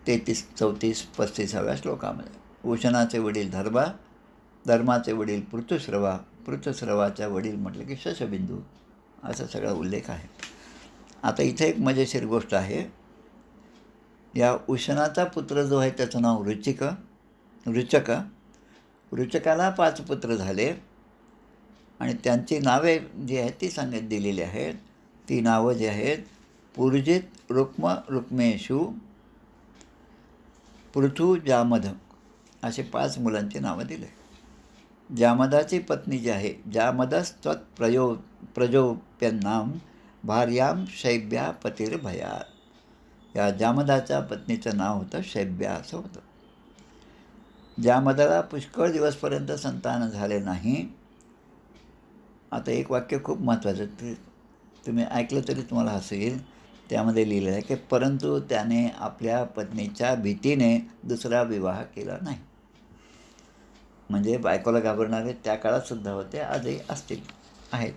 Speaker 1: 33, 34, 35व्या श्लोकामध्ये. उशनाचे वडील धर्माचे वडील पृथुश्रवाच्या वडील म्हटलं की शशबिंदू, असा सगळा उल्लेख आहे. आता इथे एक मजेशीर गोष्ट आहे. या उशनाचा पुत्र जो आहे त्याचं नाव रुचकाला 5 पुत्र झाले आणि त्यांची नावे जी आहेत ती दिलेली आहेत. ती नावं जी आहेत पुरुजित, रुक्मेशू, पृथु, जामद असे 5 मुलांची नावं दिले. जामदाची पत्नी जी आहे जामदस्त्वत् प्रजोप्यन्नाम भार्याम शैब्या पतिर्भया, या जामदाच्या पत्नीचं नाव होतं शैब्या असं होतं. जामदाला पुष्कळ दिवसपर्यंत संतान झाले नाही. आता एक वाक्य खूप महत्त्वाचं, ते तुम्ही ऐकलं तरी तुम्हाला हसेल. त्यामध्ये लिहिलं आहे की परंतु त्याने आपल्या पत्नीच्या भीतीने दुसरा विवाह केला नाही. म्हणजे बायकोला घाबरणारे त्या काळातसुद्धा होते, आजही आहेत.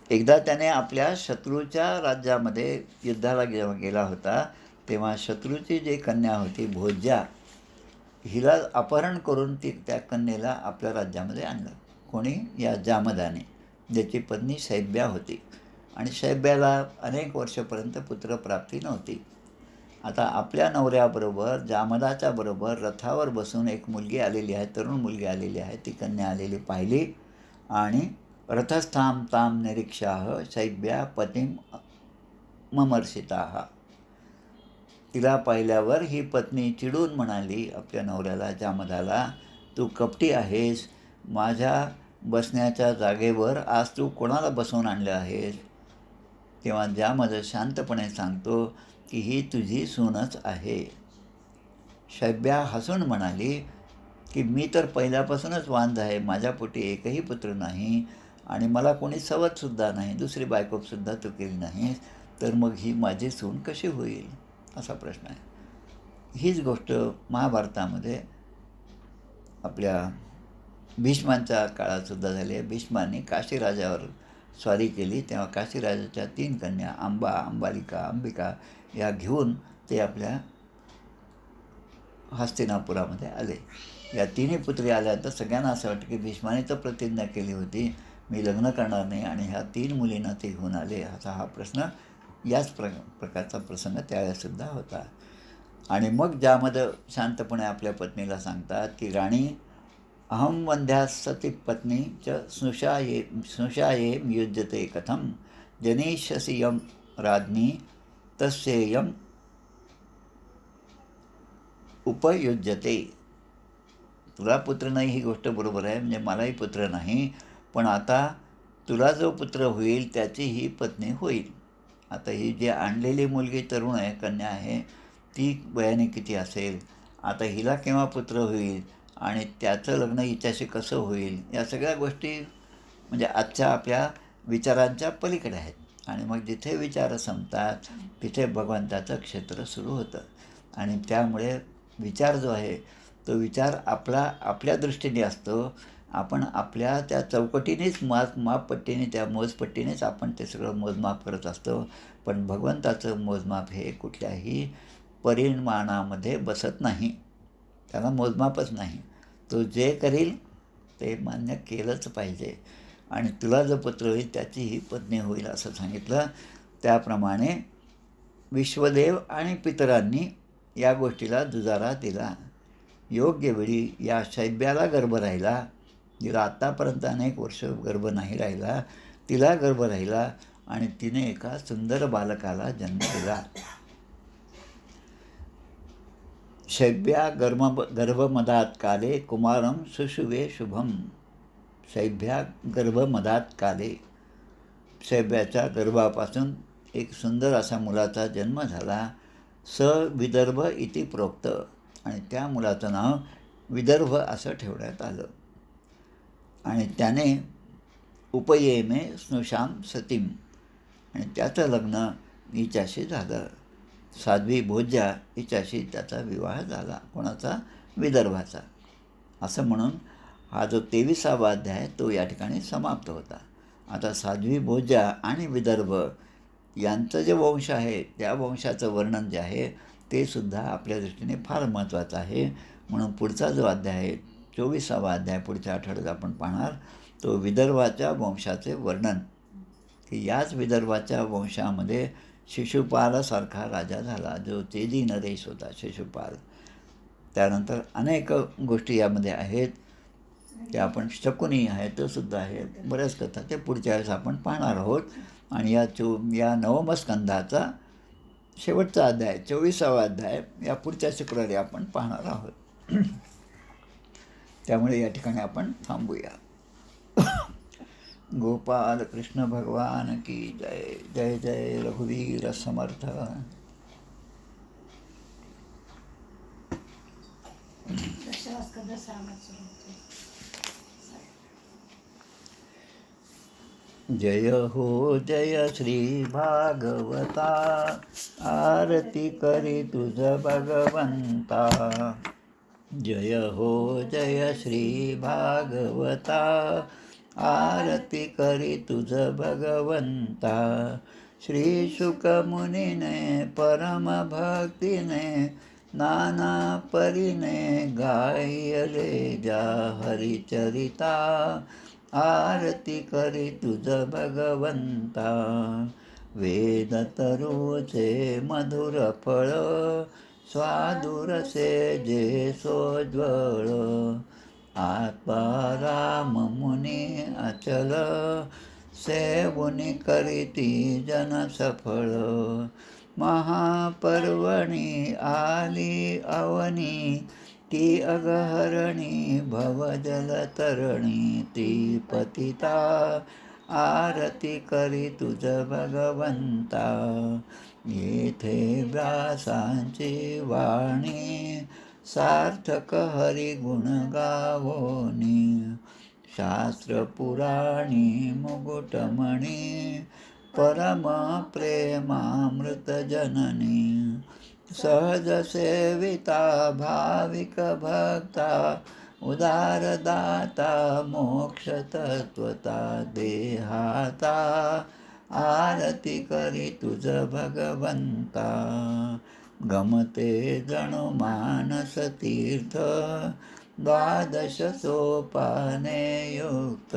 Speaker 1: एकदा त्याने आपल्या शत्रूच्या राज्यामध्ये युद्धाला जेव्हा गेला होता तेव्हा शत्रूची जी कन्या होती भोज्या, हिला अपहरण करून त्या कन्येला आपल्या राज्यामध्ये आणलं. कोणी? या जामदाने, ज्याची पत्नी शैब्या होती. आणि शैब्याला अनेक वर्षापर्यंत पुत्रप्राप्ती नव्हती. आता आपल्या नवऱ्याबरोबर जामदाच्या बरोबर रथावर बसून एक मुलगी आलेली आहे, तरुण मुलगी आलेली आहे. ती कन्या आलेली पाहिली आणि रथस्थाम ताम निरीक्षाह शैब्या पतिम ममर्षिताः, तिला पाहिल्यावर ही पत्नी चिडून म्हणाली आपल्या नवऱ्याला जामदाला, तू कपटी आहेस, माझ्या बसण्याच्या जागेवर आज तू कोणाला बसवून आणलं आहेस? तेव्हा जामद शांतपणे सांगतो की ही तुझी सूनच आहे. शैब्या हसून म्हणाली की मी तर पहिल्यापासूनच वांझ आहे, माझ्या पोटी एकही पुत्र नाही आणि मला कोणी सवतसुद्धा नाही, दुसरी बायकोसुद्धा तू केली नाही, तर मग ही माझी सून कशी होईल असा प्रश्न आहे. हीच गोष्ट महाभारतामध्ये आपल्या भीष्मांच्या काळातसुद्धा झाली आहे. भीष्मांनी काशीराजावर स्वारी केली तेव्हा काशीराजाच्या 3 कन्या अंबा, अंबालिका, अंबिका या घेऊन ते आपल्या हस्तिनापुरामध्ये आले. या 3ही पुत्री आल्या तर सगळ्यांना असं वाटतं की भीष्माने तर प्रतिज्ञा केली होती मी लग्न करणार नाही आणि ह्या 3 मुलींना ते घेऊन आले, असा हा प्रश्न याच प्रकारचा प्रसंग त्यावेळेसुद्धा होता. आणि मग जामद शांतपणे आपल्या पत्नीला सांगतात की राणी, अहम वंध्या सती पत्नी च स्नुषाये युज्यते कथम जनीष्यसि यम राज्ञी तस्येयम उपयुज्यते. तुला पुत्र नाही ही गोष्ट बरोबर आहे, म्हणजे मलाही पुत्र नाही, पण आता तुला जो पुत्र होईल त्याची ही पत्नी होईल. आता ही जी आणलेली मुलगी तरुण आहे, कन्या आहे, ती वयाने किती असेल, आता हिला केव्हा पुत्र होईल आणि त्याचं लग्न हिच्याशी कसं होईल, या सगळ्या गोष्टी म्हणजे आजच्या आपल्या विचारांच्या पलीकडे आहेत. आणि मग जिथे विचार संपतात तिथे भगवंताचं क्षेत्र सुरू होतं. आणि त्यामुळे विचार जो आहे तो विचार आपल्या दृष्टीने असतो. आपण आपल्या त्या चौकटीनेच मापपट्टीने त्या मोजपट्टीनेच आपण ते सगळं मोजमाप करत असतो. पण भगवंताचं मोजमाप हे कुठल्याही परिमाणामध्ये बसत नाही, त्याला मोजमापच नाही. तो जे करील ते मान्य केलंच पाहिजे. आणि तुला जो पुत्र होईल त्याची ही पत्नी होईल असं सांगितलं. त्याप्रमाणे विश्वदेव आणि पितरांनी या गोष्टीला दुजारा दिला. योग्य वेळी या शैब्याला गर्भ राहिला, जिला आत्तापर्यंत अनेक वर्ष गर्भ नाही राहिला, तिला गर्भ राहिला आणि तिने एका सुंदर बालकाला जन्म दिला. शैब्या गर्भमदात काले कुमारं सुषुवे शुभम. शैब्या गर्भमदात काले, शैब्याच्या गर्भापासून एक सुंदर असा मुलाचा जन्म झाला. स विदर्भ इति प्रोक्त, आणि त्या मुलाचं नाव विदर्भ असं ठेवण्यात आलं. आणि त्याने उपयेमे स्नुषाम सतीम, आणि त्याचं लग्न हिच्याशी झालं. साध्वी भोज्या हिच्याशी त्याचा विवाह झाला. कोणाचा? विदर्भाचा. असं म्हणून हा जो 23वा अध्याय तो या ठिकाणी समाप्त होता. आता साध्वी भोज्या आणि विदर्भ यांचं जे वंश आहे त्या वंशाचं वर्णन जे आहे ते सुद्धा आपल्या दृष्टीने फार महत्त्वाचं आहे. म्हणून पुढचा जो अध्याय आहे 24वा अध्याय पुढच्या आठवड्यात आपण पाहणार, तो विदर्भाच्या वंशाचे वर्णन, की याच विदर्भाच्या वंशामध्ये शिशुपालासारखा राजा झाला, जो तेजी नरेश होता शिशुपाल. त्यानंतर अनेक गोष्टी यामध्ये आहेत, त्या आपण शकुनी आहे तो सुद्धा आहे, बऱ्याच कथा ते पुढच्या वेळेस आपण पाहणार आहोत. आणि या नवम स्कंधाचा शेवटचा अध्याय 24वा अध्याय या पुढच्या शुक्रवारी आपण पाहणार आहोत. त्यामुळे या ठिकाणी आपण थांबूया. गोपाल कृष्ण भगवान की जय. जय जय रघुवीर समर्थ. जय हो जय श्री भागवता, आरती करी तुझ भगवंता. जय हो जय श्री भागवता, आरती करी तुझ भगवंता. श्री शुकमुनीने परम भक्तीने नाना परीने गायले जा हरिचरिता. आरती करी तुझ भगवंता. वेद तरुचे मधुर फळ, स्वादुरसे जे सोज्वळ. आत्माराम मुनी अचल, सेवुनी करीती जन सफळ. महापर्वणी आली अवनी, ती अगहरणी भवजलतरणी. ती पतिता आरती करी तुझ भगवंता. येथे व्यासांची वाणी, सार्थक हरिगुण गावोनी. शास्त्र पुराणी मुकुटमणी, परम प्रेमामृत जननी. सहज सेविता भाविक भक्ता, उदारदाता मोक्ष तत्वता. देहाता आरती करी तुझ भगवंता. गमते जणू मानस तीर्थ, द्वादश सोपाने युक्त.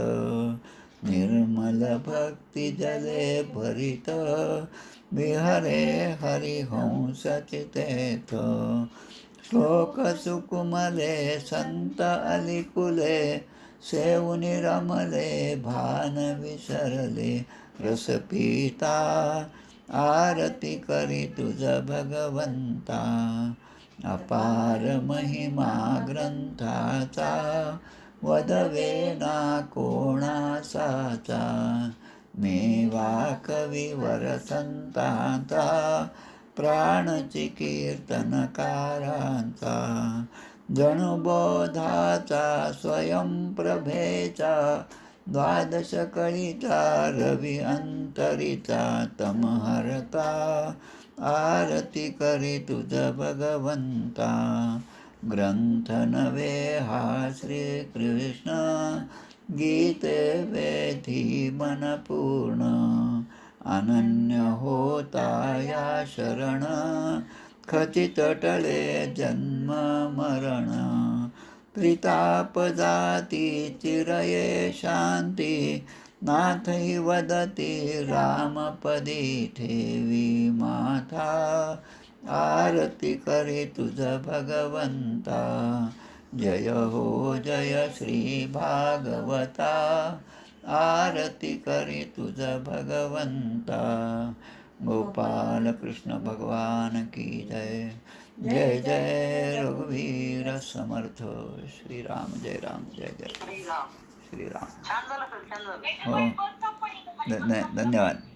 Speaker 1: निर्मल भक्ती जले भरित, विहरे हरिहंस चितेथ. श्लोक सुकुमले संत अलिकुले, सेवुनी रमले भान विसरले. रसपीता आरती करी तुझ भगवंता. अपार महिमा ग्रंथाचा, वदवे ना कोणासाचा. मेवा कविवर संतांचा, प्राणची कीर्तनकारांचा. जणू बोधाचा स्वयंप्रभेचा, द्वादश कळीचा रवी अंतरीचा. तमहरता आरती करी तुझ भगवंता. ग्रंथ नवे हा श्रीकृष्ण, गीते वेधी मन पूर्ण. अनन्य होता या शरण, खचित टळे जन्म मरण. त्रिताप जाती चिरये शांती, नाथही वदती रामपदी ठेवी माथा. आरती करी तुझ भगवंता. जय हो जय श्री भागवता, आरती करी तुझ भगवंता. गोपाल कृष्ण भगवान की जय. जय जय रघुवीर समर्थ. श्रीराम जय राम जय जय
Speaker 2: श्रीराम.
Speaker 1: श्रीराम.
Speaker 2: छान झालं सर, छान झालं.
Speaker 1: हो धन्यवाद.